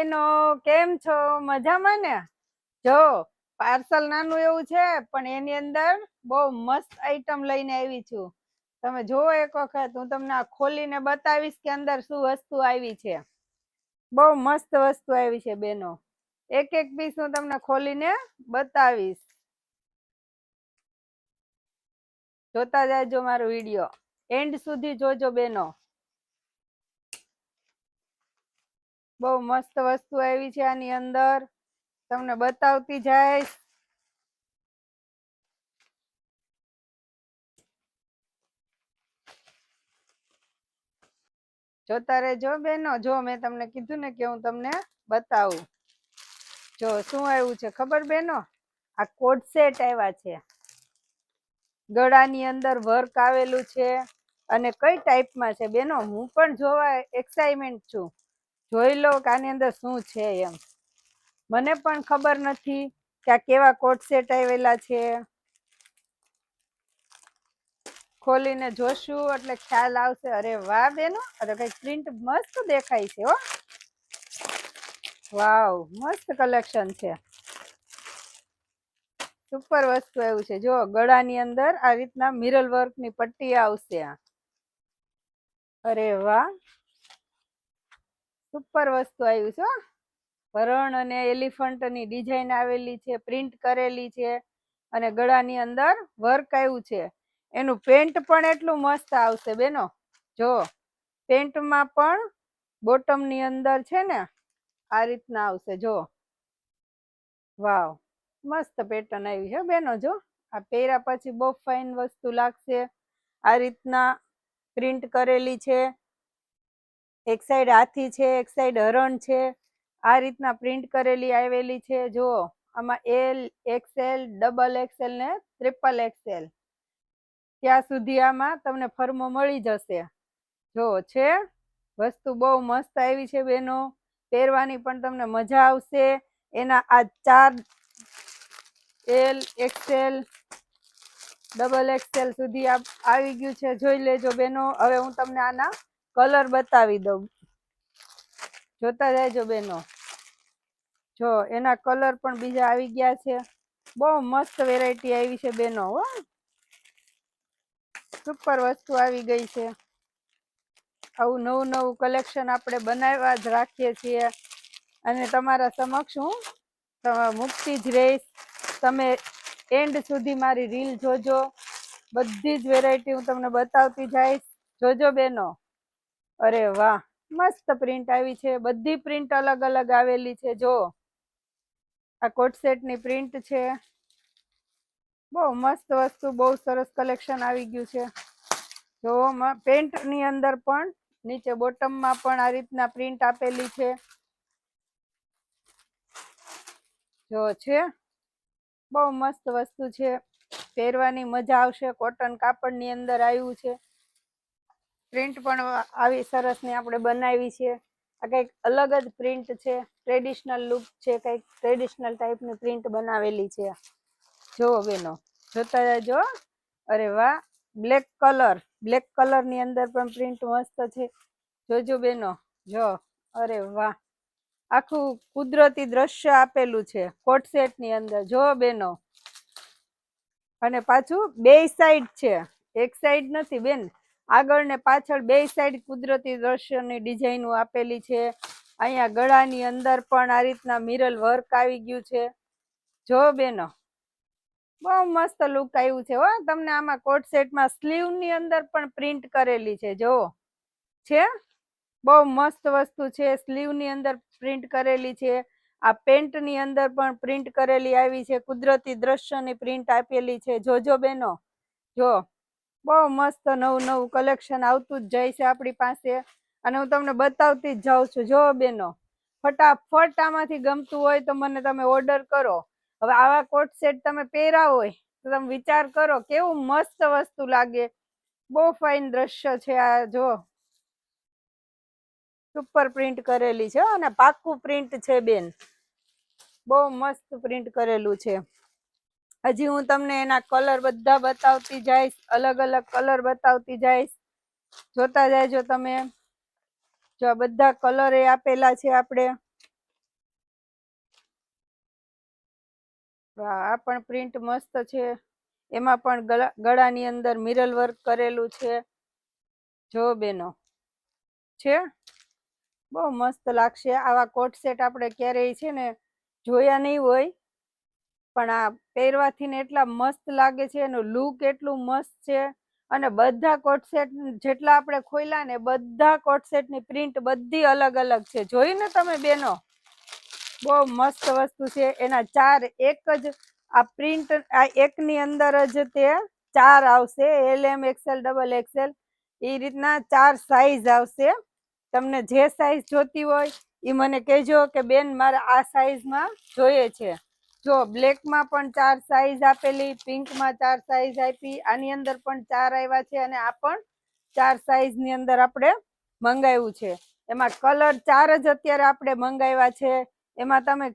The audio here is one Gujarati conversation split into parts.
બેનો, કેમ છો? મજામાં ને? જો પાર્સલ નાનું એવું છે પણ એની અંદર બહુ મસ્ત આઈટમ લઈને આવી છું. તમે જોવો એક વખત. હું તમને આ ખોલીને બતાવીશ કે અંદર શું વસ્તુ આવી છે. બહુ મસ્ત વસ્તુ આવી છે બેનો. એક એક પીસ હું તમને ખોલીને બતાવીશ. જોતા જાજો મારો વિડીયો, એન્ડ સુધી જોજો બેનો. બહુ મસ્ત વસ્તુ આવી છે આની અંદર, તમને બતાવતી જઈશ. જોતા રહેજો બેનો. જો મેં તમને કીધું ને કે હું તમને બતાવું. જો શું આવ્યું છે ખબર બેનો? આ કોટ સેટ આવ્યા છે. ગળાની અંદર વર્ક આવેલું છે. અને કઈ ટાઈપમાં છે બેનો, હું પણ જોવા એક્સાઇટમેન્ટ છું. જોઈ લો કે આની અંદર શું છે એમ. મને પણ ખબર નથી કે આ કેવા કોટ સેટ આવેલા છે. ખોલીને જોશું એટલે ખ્યાલ આવશે. અરે વાહ બેનો, અરે કઈ પ્રિન્ટ મસ્ત દેખાય છે હો. વાવ, મસ્ત કલેક્શન છે. સુપર વસ્તુ આવ્યું છે. જો ગળાની અંદર આ રીતના મિરર વર્ક ની પટ્ટી આવશે. અરે વાહ, સુપર વસ્તુ આવ્યું છે. હરણ અને એલિફન્ટ ની ડિઝાઇન આવેલી છે, પ્રિન્ટ કરેલી છે. અને ગળાની અંદર વર્ક આવ્યું છે. એનું પેન્ટ પણ એટલું મસ્ત આવશે બેનો. જો પેન્ટમાં પણ બોટમ ની અંદર છે ને આ રીતના આવશે. જો વાવ, મસ્ત પેટર્ન આવી છે બેનો. જો આ પહેર્યા પછી બહુ ફાઇન વસ્તુ લાગશે. આ રીતના પ્રિન્ટ કરેલી છે. એક સાઈડ હાથી છે, એક સાઈડ હરણ છે. આ રીતના પ્રિન્ટ કરેલી આવેલી છે. જો આમાં એલ, એક્સેલ, ડબલ એક્સેલ ને ટ્રિપલ એક્સેલ ત્યાં સુધી આમાં તમને ફર્મો મળી જશે. જો છે વસ્તુ બહુ મસ્ત આવી છે બેનો. પહેરવાની પણ તમને મજા આવશે. એના આ 4 એલ, એક્સેલ, ડબલ એક્સેલ સુધી આવી ગયું છે. જોઈ લેજો બેનો. હવે હું તમને આના કલર બતાવી દઉં. જોતા રહેજો બેનો. જો એના કલર પણ બીજા આવી ગયા છે. બહુ મસ્ત વેરાયટી આવી છે બેનો હો. સુપર વસ્તુ આવી ગઈ છે. આવું નવું નવું કલેક્શન આપણે બનાવવા જ રાખીએ છીએ અને તમારા સમક્ષ હું મૂકતી જ રહીશ. તમે એન્ડ સુધી મારી રીલ જોજો. બધી જ વેરાયટી હું તમને બતાવતી જઈશ. જોજો બેનો. અરે વાહ, મસ્ત પ્રિન્ટ આવી છે. બધી પ્રિન્ટ અલગ અલગ આવેલી છે. જો આ કોટ સેટ ની પ્રિન્ટ છે. બહુ મસ્ત વસ્તુ, બહુ સરસ કલેક્શન આવી ગયું છે. જો પેન્ટ ની અંદર પણ નીચે બોટમમાં પણ આ રીતના પ્રિન્ટ આપેલી છે. જો છે બહુ મસ્ત વસ્તુ છે. પહેરવાની મજા આવશે. કોટન કાપડ ની અંદર આવ્યું છે. પ્રિન્ટ પણ આવી સરસ ની આપણે બનાવી છે. આ કઈક અલગ જ પ્રિન્ટ છે. ટ્રેડિશનલ લુક છે. કઈક ટ્રેડિશનલ ટાઈપની પ્રિન્ટ બનાવેલી છે. જોવો બેનો, જોતા રહેજો. અરે વાહ, બ્લેક કલર, બ્લેક કલર ની અંદર પણ પ્રિન્ટ મસ્ત છે. જોજો બેનો. જો અરે વાહ, આખું કુદરતી દ્રશ્ય આપેલું છે કોટ સેટ ની અંદર. જો બેનો, અને પાછું બે સાઈડ છે, એક સાઈડ નથી બેન. આગળ ને પાછળ બે સાઈડ કુદરતી દ્રશ્યની ડિઝાઇન આપેલી છે. અહીંયા ગળાની અંદર પણ આ રીતના મિરર વર્ક આવી ગયું છે. જો બેનો, બહુ મસ્ત લુક આવ્યું છે હો. તમને આમાં કોટ સેટમાં સ્લીવ ની અંદર પણ પ્રિન્ટ કરેલી છે. જો છે બહુ મસ્ત વસ્તુ છે. સ્લીવ ની અંદર પ્રિન્ટ કરેલી છે. આ પેન્ટ ની અંદર પણ પ્રિન્ટ કરેલી આવી છે. કુદરતી દ્રશ્યની પ્રિન્ટ આપેલી છે. જોજો બેનો. જો બહુ મસ્ત નવું નવું કલેક્શન આવતું જ જાય છે આપણી પાસે અને હું તમને બતાવતી જ જાઉં છું. જો બેનો, ફટાફટ આમાંથી ગમતું હોય તો મને તમે ઓર્ડર કરો. હવે આવા કોટ સેટ તમે પહેર્યા હોય તો તમે વિચાર કરો કેવું મસ્ત વસ્તુ લાગે. બહુ ફાઇન દ્રશ્ય છે આ. જો સુપર પ્રિન્ટ કરેલી છે અને પાક્કું પ્રિન્ટ છે બેન. બહુ મસ્ત પ્રિન્ટ કરેલું છે. હજી હું તમને એના કલર બધા બતાવતી જઈશ. અલગ અલગ કલર બતાવતી જઈશ. જોતા જાયજો તમે. જો બધા કલર એ આપેલા છે આપણે. વાહ, આ પણ પ્રિન્ટ મસ્ત છે. એમાં પણ ગળાની અંદર મિરર વર્ક કરેલું છે. જો બેનો, છે બહુ મસ્ત લાગશે. આવા કોટ સેટ આપણે ક્યારેય છે ને જોયા નહીં હોય, પણ આ પહેરવાથી ને એટલા મસ્ત લાગે છે. એનું લુક એટલું મસ્ત છે. અને બધા કોટ સેટ જેટલા આપણે ખોલ્યા ને બધા કોટ સેટ ની પ્રિન્ટ બધી અલગ અલગ છે. જોયું ને તમે બેનો, બહુ મસ્ત વસ્તુ છે. એના ચાર એક જ આ પ્રિન્ટ, આ એકની અંદર જ તે ચાર આવશે. LM XL XXL એ રીતના ચાર સાઈઝ આવશે. તમને જે સાઈઝ જોતી હોય એ મને કહેજો કે બેન મારે આ સાઈઝમાં જોઈએ છે. જો બ્લેકમાં પણ ચાર સાઈઝ આપેલી, પિંકમાં ચાર સાઈઝ આપી, આની અંદર પણ ચાર આવ્યા છે, અને આ પણ ચાર સાઈઝ ની અંદર આપણે મંગાવ્યું છે. એમાં કલર ચાર જ અત્યારે આપણે મંગાવ્યા છે. એમાં તમે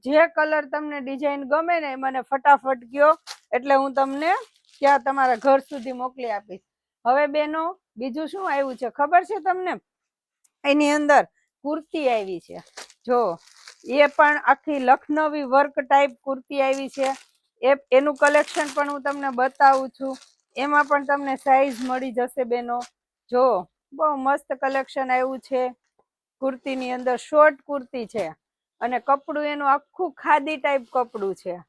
જે કલર તમને ડિઝાઇન ગમે ને મને ફટાફટ કયો, એટલે હું તમને ત્યાં તમારા ઘર સુધી મોકલી આપીશ. હવે બેનો, બીજું શું આવ્યું છે ખબર છે તમને? એની અંદર કુર્તી આવી છે. જો એ પણ આખી લખનવી વર્ક ટાઈપ કુર્તી આવી છે. એનું કલેક્શન પણ હું તમને બતાવું છું. એમાં પણ તમને સાઈઝ મળી જશે બેનો. જો બહુ મસ્ત કલેક્શન આવ્યું છે. કુર્તીની અંદર શોર્ટ કુર્તી છે, અને કપડું એનું આખું ખાદી ટાઈપ કપડું છે.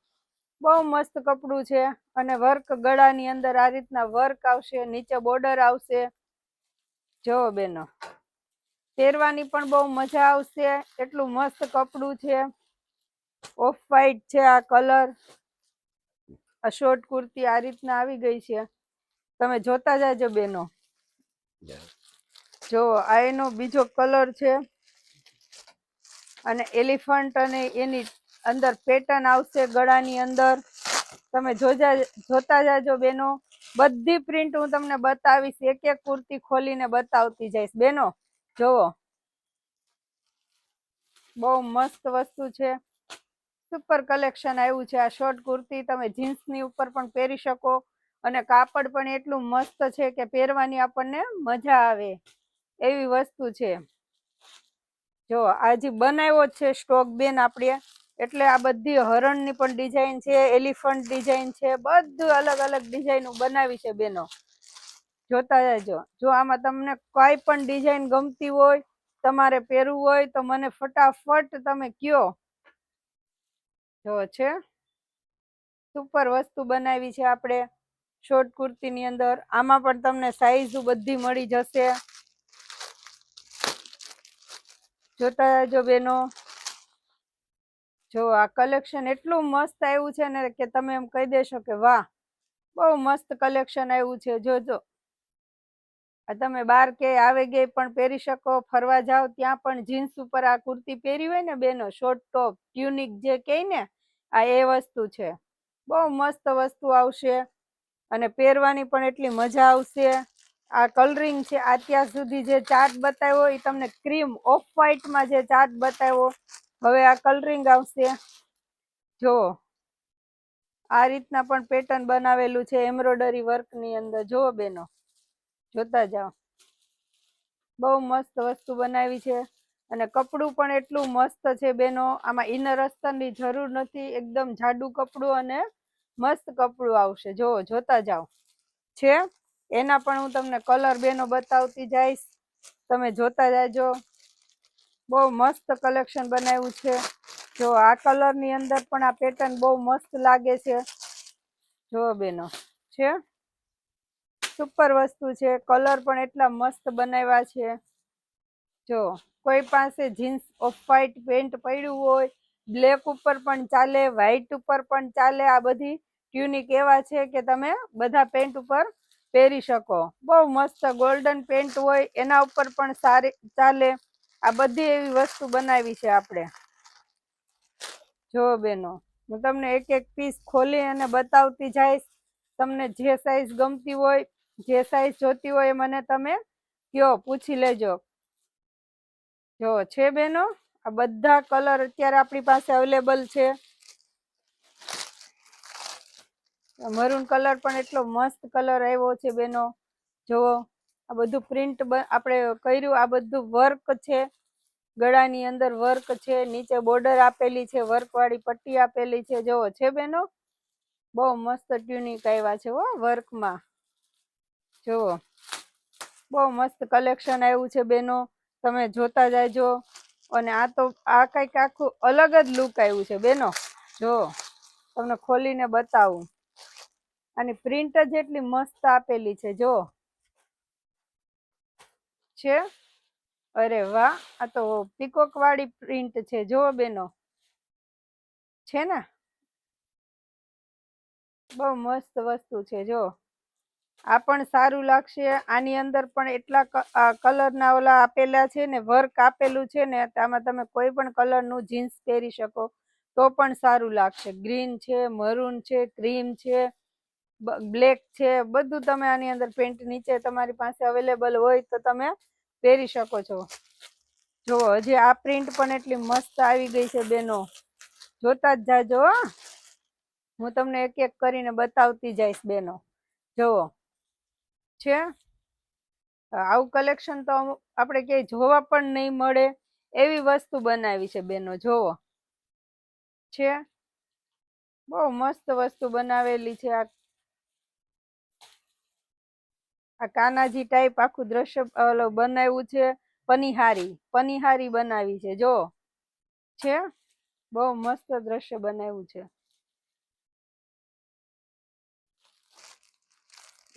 બહુ મસ્ત કપડું છે. અને વર્ક ગળાની અંદર આ રીતના વર્ક આવશે, નીચે બોર્ડર આવશે. જો બેનો, પહેરવાની પણ બહુ મજા આવશે. એટલું મસ્ત કપડું છે. ઓફ વ્હાઈટ છે આ કલર. આ શોર્ટ કુર્તી આ રીતના આવી ગઈ છે. તમે જોતા જાજો બેનો. જો આ એનો બીજો કલર છે. અને એલિફન્ટ અને એની અંદર પેટર્ન આવશે ગળાની અંદર. તમે જોતા જાજો બેનો. બધી પ્રિન્ટ હું તમને બતાવીશ. એક એક કુર્તી ખોલીને બતાવતી જઈશ બેનો. જોવો, બહુ મસ્ત વસ્તુ છે. સુપર કલેક્શન આવ્યું છે. આ શોર્ટ કુર્તી તમે જીન્સની ઉપર પણ પહેરી શકો, અને કાપડ પણ એટલું મસ્ત છે કે પહેરવાની આપણને મજા આવે એવી વસ્તુ છે. જો આજે બનાવ્યો છે સ્ટોક બેન આપણે, એટલે આ બધી હરણની પણ ડિઝાઇન છે, એલિફન્ટ ડિઝાઇન છે, બધું અલગ અલગ ડિઝાઇન બનાવી છે બેનો. જોતા જજો. જો આમાં તમને કઈ પણ ડિઝાઇન ગમતી હોય, તમારે પહેરવું હોય તો મને ફટાફટ તમે કયો. જો છે સુપર વસ્તુ બનાવી છે આપણે શોર્ટ કુર્તીની અંદર. આમાં પણ તમને સાઈઝ બધી મળી જશે. જોતા જાજો બેનો. જો આ કલેક્શન એટલું મસ્ત આવ્યું છે ને કે તમે એમ કહી દેશો કે વાહ, બહુ મસ્ત કલેક્શન આવ્યું છે. જોજો, આ તમે બાર કે આવે ગઈ પણ પહેરી શકો, ફરવા જાઓ ત્યાં પણ જીન્સ ઉપર આ કુર્તી પહેરી હોય ને બેનો, શોર્ટ ટોપ ટ્યુનિક જે કહે ને, આ એ વસ્તુ છે. બહુ મસ્ત વસ્તુ આવશે, અને પહેરવાની પણ એટલી મજા આવશે. આ કલરિંગ છે. અત્યાર સુધી જે ચાર્ટ બતાવ્યો એ તમને ક્રીમ ઓફ વ્હાઈટમાં જે ચાર્ટ બતાવ્યો, હવે આ કલરિંગ આવશે. જો આ રીતના પણ પેટર્ન બનાવેલું છે એમ્બ્રોઇડરી વર્કની અંદર. જુઓ બેનો, જોતા જાઓ. બહુ મસ્ત વસ્તુ બનાવી છે. અને કપડું પણ એટલું મસ્ત છે બેનો. આમાં ઇનર અસ્તરની જરૂર નથી. એકદમ જાડું કપડું અને મસ્ત કપડું આવશે. જો જોતા જાઓ. છે એના પણ હું તમને કલર બેનો બતાવતી જઈશ. તમે જોતા જાજો. બહુ મસ્ત કલેક્શન બનાવ્યું છે. જો આ કલર ની અંદર પણ આ પેટર્ન બહુ મસ્ત લાગે છે. જો બેનો, છે સુપર વસ્તુ છે. કલર પણ એટલા મસ્ત બનાવ્યા છે. જો કોઈ પાસે જીન્સ ઓફ વ્હાઈટ પેન્ટ પડ્યું હોય, બ્લેક ઉપર પણ ચાલે, વ્હાઈટ ઉપર પણ ચાલે. આ બધી ટ્યુનિક એવા છે કે તમે બધા પેન્ટ ઉપર પહેરી શકો. બહુ મસ્ત ગોલ્ડન પેન્ટ હોય એના ઉપર પણ સારી ચાલે. આ બધી એવી વસ્તુ બનાવી છે આપણે. જો બેનો, હું તમને એક એક પીસ ખોલી અને બતાવતી જઈશ. તમને જે સાઈઝ ગમતી હોય, જે સાઈઝ જોતી હોય મને તમે કયો, પૂછી લેજો. જો છે બેનો, આ બધા કલર અત્યારે આપણી પાસે અવેલેબલ છે. મરૂન કલર પણ એટલો મસ્ત કલર આવ્યો છે બેનો. જુઓ, આ બધું પ્રિન્ટ આપણે કર્યું, આ બધું વર્ક છે. ગળાની અંદર વર્ક છે, નીચે બોર્ડર આપેલી છે, વર્ક વાળી પટ્ટી આપેલી છે. જોવો છે બેનો, બહુ મસ્ત ટ્યુનિક આવ્યા છે હો વર્કમાં. જુઓ બહુ મસ્ત કલેક્શન આવ્યું છે બેનો, તમે જોતા જાજો. અને આ કઈક આખું અલગ જ લુક આવ્યું છે બેનો. જો તમને ખોલીને બતાવું, અને પ્રિન્ટ જ એટલી મસ્ત આપેલી છે. જો છે, અરે વાહ, આ તો પીકોક વાળી પ્રિન્ટ છે. જો બેનો, છે ને, બહુ મસ્ત વસ્તુ છે. જો આ પણ સારું લાગશે. આની અંદર પણ એટલા કલરના ઓલા આપેલા છે ને, વર્ક આપેલું છે ને, આમાં તમે કોઈ પણ કલરનું જીન્સ પહેરી શકો તો પણ સારું લાગશે. ગ્રીન છે, મરૂન છે, ક્રીમ છે, બ્લેક છે, બધું તમે આની અંદર પેન્ટ નીચે તમારી પાસે અવેલેબલ હોય તો તમે પહેરી શકો છો. જો હજી આ પ્રિન્ટ પણ એટલી મસ્ત આવી ગઈ છે બેનો, જોતા જ જાજો. હું તમને એક એક કરીને બતાવતી જઈશ બેનો. જુઓ છે, આવું કલેક્શન તો આપણે ક્યાંય જોવા પણ નહીં મળે એવી વસ્તુ બનાવી છે બેનો. જોવો છે, બહુ મસ્ત વસ્તુ બનાવેલી છે. આ કાનાજી ટાઈપ આખું દ્રશ્ય બનાવ્યું છે. પનિહારી બનાવી છે. જો છે, બહુ મસ્ત દ્રશ્ય બનાવ્યું છે.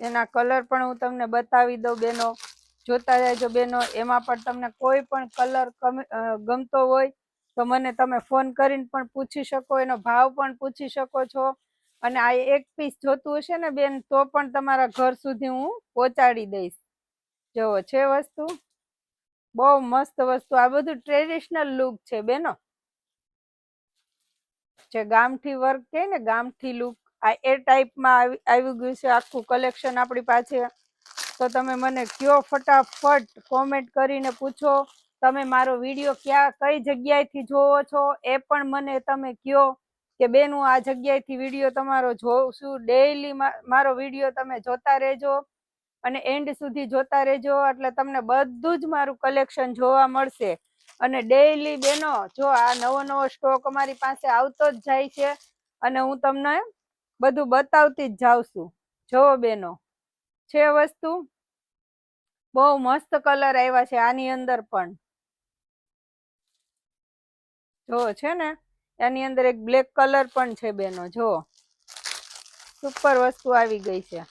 એના કલર પણ હું તમને બતાવી દઉં બેનો, જોતા રહેજો બેનો. એમાં પણ તમને કોઈ પણ કલર ગમતો હોય તો મને તમે ફોન કરીને પણ પૂછી શકો, એનો ભાવ પણ પૂછી શકો છો. અને આ એક પીસ જોતું હશે ને બેન તો પણ તમારા ઘર સુધી હું પહોંચાડી દઈશ. જુઓ છે વસ્તુ, બહુ મસ્ત વસ્તુ. આ બધું ટ્રેડિશનલ લુક છે બેનો. જે ગામઠી વર્ક કે ને, ગામઠી લુક, આ એ ટાઈપમાં આવી ગયું છે આખું કલેક્શન આપણી પાસે. તો તમે મને કયો, ફટાફટ કોમેન્ટ કરીને પૂછો. તમે મારો વિડીયો કઈ જગ્યાએથી જોવો છો એ પણ મને તમે કયો કે બેન હું આ જગ્યાએથી વિડીયો તમારો જોઉં છું. ડેઈલી મારો વિડીયો તમે જોતા રહેજો અને એન્ડ સુધી જોતા રહેજો, એટલે તમને બધું જ મારું કલેક્શન જોવા મળશે. અને ડેઈલી બેનો જો આ નવો સ્ટોક અમારી પાસે આવતો જ જાય છે અને હું તમને બધું બતાવતી જ જાઉં છું. જોવો બેનો છે વસ્તુ, બહુ મસ્ત કલર આવ્યા છે આની અંદર પણ. જો છે ને, એની અંદર એક બ્લેક કલર પણ છે બેનો. જો સુપર વસ્તુ આવી ગઈ છે.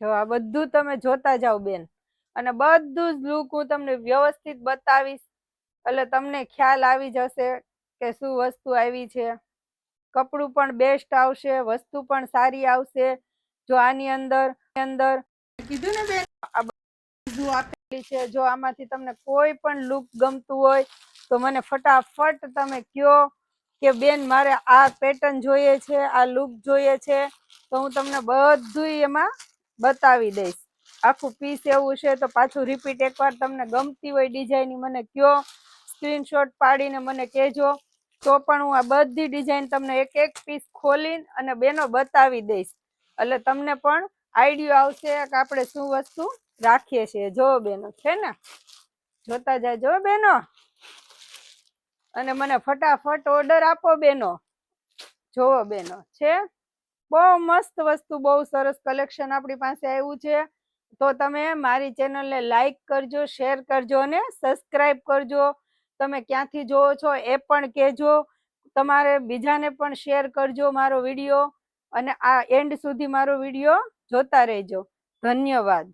જો આ બધું તમે જોતા જાઓ બેન, અને બધું જ લુક હું તમને વ્યવસ્થિત બતાવીશ, એટલે તમને ખ્યાલ આવી જશે કે શું વસ્તુ આવી છે. કપડું પણ બેસ્ટ આવશે, વસ્તુ પણ સારી આવશે. જો આની અંદર કીધું ને બેન, આ બધું આપેલી છે. જો આમાંથી તમને કોઈ પણ લુક ગમતું હોય તો મને ફટાફટ તમે કયો કે બેન મારે આ પેટર્ન જોઈએ છે, આ લુક જોઈએ છે, તો હું તમને બધું એમાં બતાવી દઈશ. આખું પીસ એવું છે તો પાછું રિપીટ એકવાર તમને ગમતી હોય ડિઝાઇન મને કયો, સ્ક્રીનશોટ પાડીને મને કહેજો, તો પણ હું આ બધી ડિઝાઇન તમને એક એક પીસ ખોલીને અને બેનો બતાવી દઈશ. એટલે તમને પણ આઈડિયો આવશે કે આપણે શું વસ્તુ રાખીએ છીએ. જો બેનો છે ને, જોતા જાજો બેનો, અને મને ફટાફટ ઓર્ડર આપો બેનો. જોવો બેનો છે, બહુ મસ્ત વસ્તુ, બહુ સરસ કલેક્શન આપણી પાસે આવ્યું છે. તો તમે મારી ચેનલને લાઈક કરજો, શેર કરજો અને સબસ્ક્રાઈબ કરજો. તમે ક્યાંથી જોવો છો એ પણ કહેજો. તમારે બીજાને પણ શેર કરજો મારો વિડીયો, અને આ એન્ડ સુધી મારો વિડીયો જોતા રહેજો. ધન્યવાદ.